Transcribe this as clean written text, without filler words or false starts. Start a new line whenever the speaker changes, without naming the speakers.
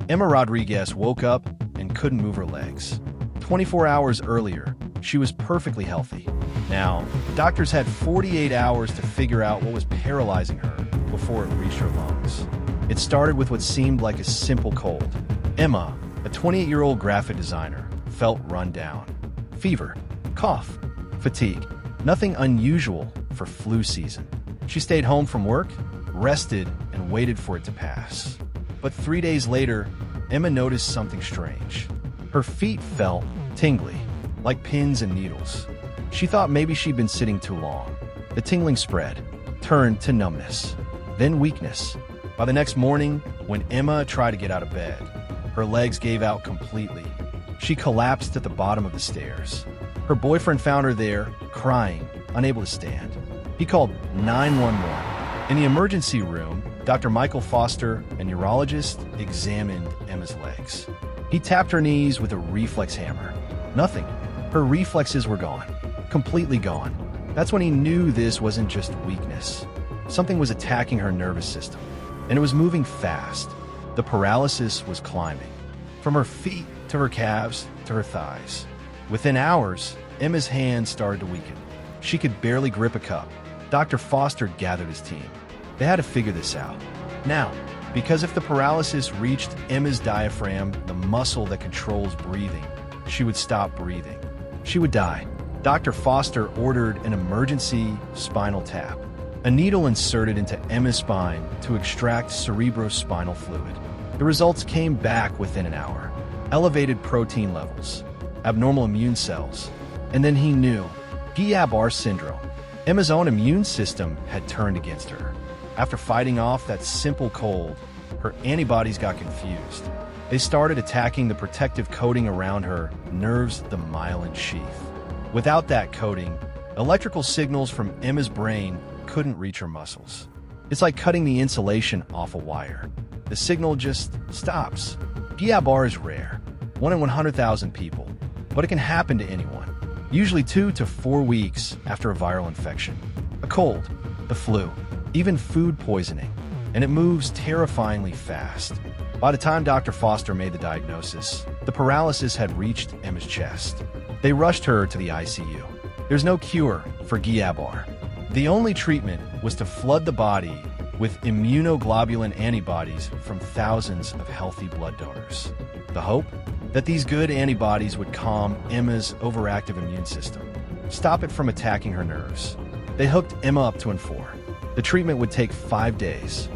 Emma Rodriguez woke up and couldn't move her legs. 24 hours earlier, she was perfectly healthy. Now, doctors had 48 hours to figure out what was paralyzing her before it reached her lungs. It started with what seemed like a simple cold. Emma, a 28-year-old graphic designer, felt run down. Fever, cough, fatigue. Nothing unusual for flu season. She stayed home from work, rested, and waited for it to pass. But 3 days later, Emma noticed something strange. Her feet felt tingly, like pins and needles. She thought maybe she'd been sitting too long. The tingling spread, turned to numbness, then weakness. By the next morning, when Emma tried to get out of bed, her legs gave out completely. She collapsed at the bottom of the stairs. Her boyfriend found her there, crying, unable to stand. He called 911. In the emergency room, Dr. Michael Foster, a neurologist, examined Emma's legs. He tapped her knees with a reflex hammer. Nothing. Her reflexes were gone. Completely gone. That's when he knew this wasn't just weakness. Something was attacking her nervous system, and it was moving fast. The paralysis was climbing, from her feet to her calves to her thighs. Within hours, Emma's hands started to weaken. She could barely grip a cup. Dr. Foster gathered his team. They had to figure this out. Now, because if the paralysis reached Emma's diaphragm, the muscle that controls breathing, she would stop breathing. She would die. Dr. Foster ordered an emergency spinal tap, a needle inserted into Emma's spine to extract cerebrospinal fluid. The results came back within an hour. Elevated protein levels, abnormal immune cells, and then he knew, Guillain-Barré syndrome. Emma's own immune system had turned against her. After fighting off that simple cold, her antibodies got confused. They started attacking the protective coating around her nerves, the myelin sheath. Without that coating, electrical signals from Emma's brain couldn't reach her muscles. It's like cutting the insulation off a wire. The signal just stops. Guillain-Barré is rare, 1 in 100,000 people, but it can happen to anyone, usually 2 to 4 weeks after a viral infection. A cold, the flu, even food poisoning, and it moves terrifyingly fast. By the time Dr. Foster made the diagnosis, the paralysis had reached Emma's chest. They rushed her to the ICU. There's no cure for Guillain-Barré. The only treatment was to flood the body with immunoglobulin antibodies from thousands of healthy blood donors. The hope? That these good antibodies would calm Emma's overactive immune system, stop it from attacking her nerves. They hooked Emma up to N4. The treatment would take 5 days.